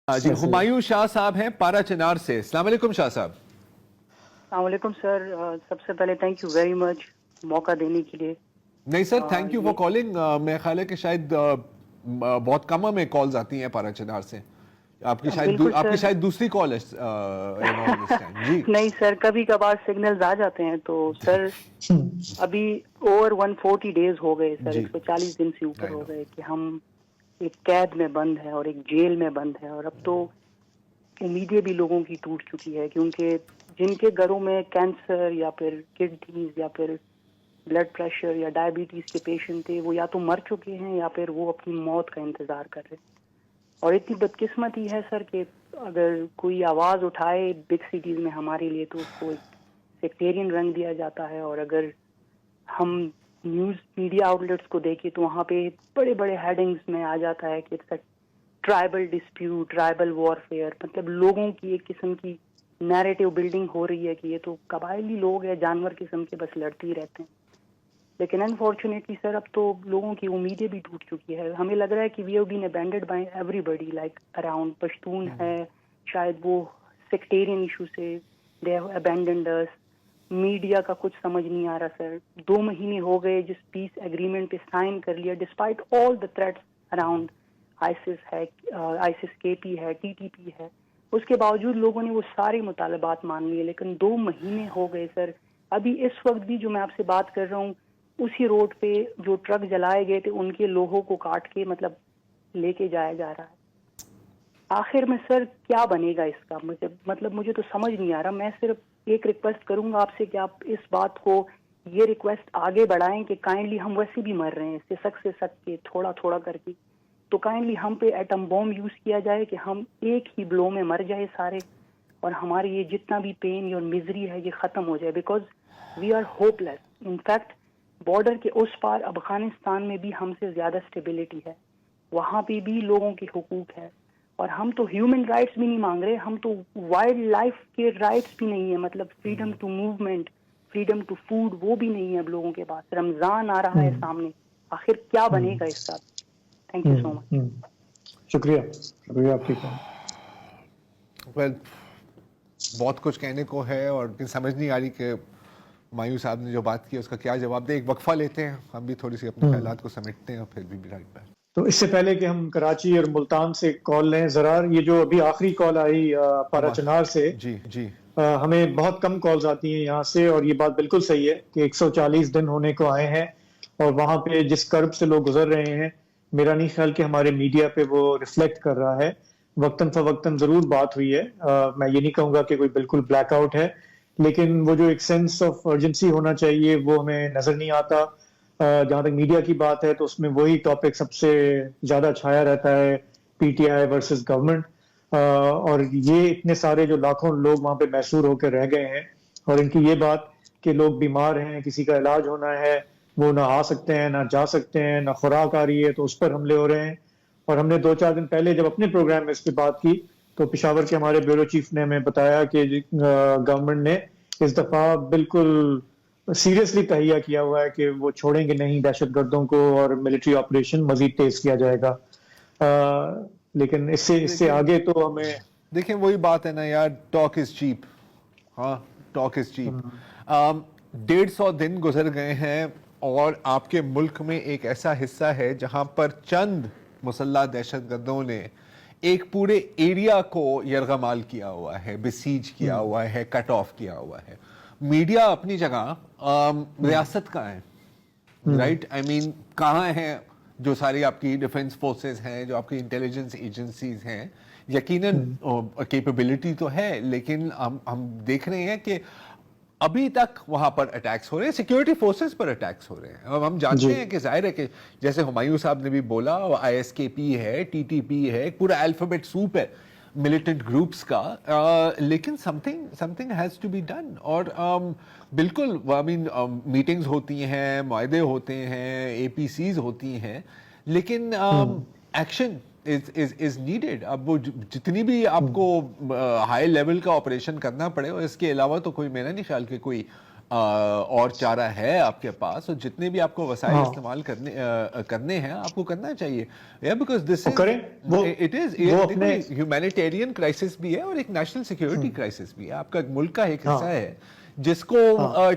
जी, हुमायूं शाह साहब हैं पारा चिनार से। अस्सलाम वालेकुम शाह साहब। अस्सलामुअलैकुम सर। सबसे पहले थैंक यू वेरी मच मौका देने के लिए। नहीं सर, थैंक यू फॉर ये कॉलिंग। मेरे ख्याल है कि शायद बहुत कम हमें कॉल्स आती हैं पारा चिनार से। बिल्कुल आपकी सर। शायद दूसरी कॉल है दिस टाइम। जी नहीं सर, कभी कभार सिग्नल्स आ जाते हैं तो सर। अभी ओवर 140 डेज हो गए सर, जी 140 दिन से ऊपर आई हो नो। गए कि हम एक कैद में बंद है और एक जेल में बंद है। और अब तो उम्मीदें भी लोगों की टूट चुकी है, क्योंकि जिनके घरों में कैंसर या फिर किडनीज या फिर ब्लड प्रेशर या डायबिटीज के पेशेंट थे, वो या तो मर चुके हैं या फिर वो अपनी मौत का इंतजार कर रहे हैं। और इतनी बदकिस्मती है सर कि अगर कोई आवाज उठाए बिग सिटीज में हमारे लिए तो उसको एक सेक्टेरियन रंग दिया जाता है। और अगर हम न्यूज मीडिया आउटलेट्स को देखें तो वहाँ पे बड़े बड़े हेडिंग्स में आ जाता है कि it's a tribal dispute, tribal warfare. मतलब लोगों की एक किस्म की नैरेटिव बिल्डिंग हो रही है कि ये तो कबायली लोग हैं, जानवर किस्म के, बस लड़ते ही रहते हैं। लेकिन अनफॉर्चुनेटली सर, अब तो लोगों की उम्मीदें भी टूट चुकी है। हमें लग रहा है कि we have been abandoned by everybody, like around Pashtun है, शायद वो सेक्टेरियन इशू से they have abandoned us. Media का कुछ समझ नहीं आ रहा सर। 2 महीने हो गए जिस पीस एग्रीमेंट पे साइन कर लिया, despite all the threats around ISIS है, आईसिस केपी है, टीटीपी है, उसके बावजूद लोगों ने वो सारे मुतालबात मान लिए। लेकिन 2 महीने हो गए सर। अभी इस वक्त भी जो मैं आपसे बात कर रहा हूँ, उसी रोड पे जो ट्रक जलाए गए थे उनके लोगों को काट के मतलब लेके जाया जा रहा है। आखिर में सर क्या बनेगा इसका, मुझे तो समझ नहीं आ रहा। मैं सिर्फ एक रिक्वेस्ट करूंगा आपसे कि आप इस बात को, ये रिक्वेस्ट आगे बढ़ाएं कि काइंडली, हम वैसे भी मर रहे हैं सिसक सिसक के, थोड़ा थोड़ा करके, तो काइंडली हम पे एटम बॉम्ब यूज किया जाए कि हम एक ही ब्लो में मर जाए सारे, और हमारे ये जितना भी पेन और मिजरी है ये खत्म हो जाए। Because we are hopeless. In fact border के उस पार अफगानिस्तान में भी हमसे ज्यादा स्टेबिलिटी है, वहां पे भी लोगों के हुकूक है। और हम तो ह्यूमन राइट्स भी नहीं मांग रहे, हम तो वाइल्ड लाइफ के राइट्स भी नहीं है। मतलब freedom to movement, freedom to food, वो भी नहीं है अब लोगों के पास। रमजान आ रहा है सामने, आखिर क्या बनेगा इसका। Thank you so much. शुक्रिया शुक्रिया आपकी कॉल। वेल, बहुत कुछ कहने को है और समझ नहीं आ रही कि हुमायूं साहब ने जो बात की उसका क्या जवाब दे। एक वक्फा लेते हैं, हम भी थोड़ी सी अपने ख्यालात को समेटते हैं और फिर भी राइट बैक। तो इससे पहले कि हम कराची और मुल्तान से कॉल लें, जरार ये जो अभी आखिरी कॉल आई पारा चिनार से, जी जी हमें बहुत कम कॉल्स आती हैं यहाँ से, और ये बात बिल्कुल सही है कि 140 दिन होने को आए हैं और वहां पे जिस कर्ब से लोग गुजर रहे हैं, मेरा नहीं ख्याल कि हमारे मीडिया पे वो रिफ्लेक्ट कर रहा है। वक्तन फवक्तन जरूर बात हुई है, मैं ये नहीं कहूंगा कि कोई बिल्कुल ब्लैकआउट है, लेकिन वो जो एक सेंस ऑफ अर्जेंसी होना चाहिए वो हमें नजर नहीं आता। जहां तक मीडिया की बात है तो उसमें वही टॉपिक सबसे ज्यादा छाया रहता है, पीटीआई वर्सेस गवर्नमेंट। और ये इतने सारे जो लाखों लोग वहां पे मैसूर होकर रह गए हैं, और इनकी ये बात कि लोग बीमार हैं, किसी का इलाज होना है, वो ना आ सकते हैं, ना जा सकते हैं, ना खुराक आ रही है, तो उस पर हमले हो रहे हैं। और हमने 2-4 दिन पहले जब अपने प्रोग्राम में इस पर बात की तो पेशावर के हमारे ब्यूरो चीफ ने हमें बताया कि गवर्नमेंट ने इस दफा बिल्कुल सीरियसली तहिया किया हुआ है कि वो छोड़ेंगे नहीं दहशतगर्दों को, और मिलिट्री ऑपरेशन मजीद तेज किया जाएगा। लेकिन इससे इससे आगे तो हमें देखें, वही बात है ना यार, टॉक इज चीप। हाँ, टॉक इज चीप। 150 दिन गुजर गए हैं और आपके मुल्क में एक ऐसा हिस्सा है जहां पर चंद मुसल्ला दहशतगर्दों ने एक पूरे एरिया को यरगमाल किया हुआ है, बिसीज किया हुआ है, कट ऑफ किया हुआ है। मीडिया अपनी जगह, रियासत कहाँ है? राइट, आई मीन कहाँ है जो सारी आपकी डिफेंस फोर्सेस हैं, जो आपकी इंटेलिजेंस एजेंसीज हैं? यकीनन कैपेबिलिटी तो है, लेकिन हम देख रहे हैं कि अभी तक वहां पर अटैक्स हो रहे हैं, सिक्योरिटी फोर्सेस पर अटैक्स हो रहे हैं। अब हम जानते हैं कि जाहिर है कि जैसे हुमायूं साहब ने भी बोला, आईएसकेपी है, टीटीपी है, एक पूरा अल्फाबेट सूप है मिलिटेंट ग्रुप्स का। लेकिन something has to be done. और बिल्कुल, आई मीन मीटिंग्स होती हैं, मुआहदे होते हैं, एपीसीज होती हैं, लेकिन एक्शन इज नीडेड। अब वो जितनी भी आपको हाई लेवल का ऑपरेशन करना पड़े, और इसके अलावा तो कोई, मेरा नहीं ख्याल कि कोई और चारा है आपके पास, और जितने भी आपको वसाइल हाँ। इस्तेमाल करने हैं आपको करना चाहिए, या बिकॉज दिस वो इज, करें, वो इट इज वो अपने ह्यूमैनिटेरियन क्राइसिस भी है और एक नेशनल सिक्योरिटी क्राइसिस भी है। आपका मुल्क का एक हिस्सा हाँ। है जिसको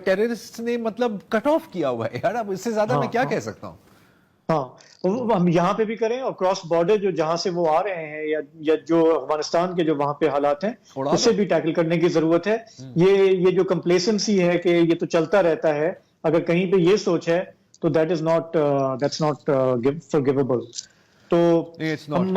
टेररिस्ट ने मतलब कट ऑफ किया हुआ है यार। अब इससे ज्यादा मैं क्या कह सकता हूँ। हाँ, वो हम यहाँ पे भी करें, और क्रॉस बॉर्डर जो जहां से वो आ रहे हैं, या जो अफगानिस्तान के जो वहां पे हालात हैं, उड़ा उससे दो। भी टैकल करने की जरूरत है। ये जो कंप्लेसेंसी है कि ये तो चलता रहता है, अगर कहीं पे ये सोच है तो दैट्स नॉट फॉरगिवेबल। तो नहीं, it's not. हम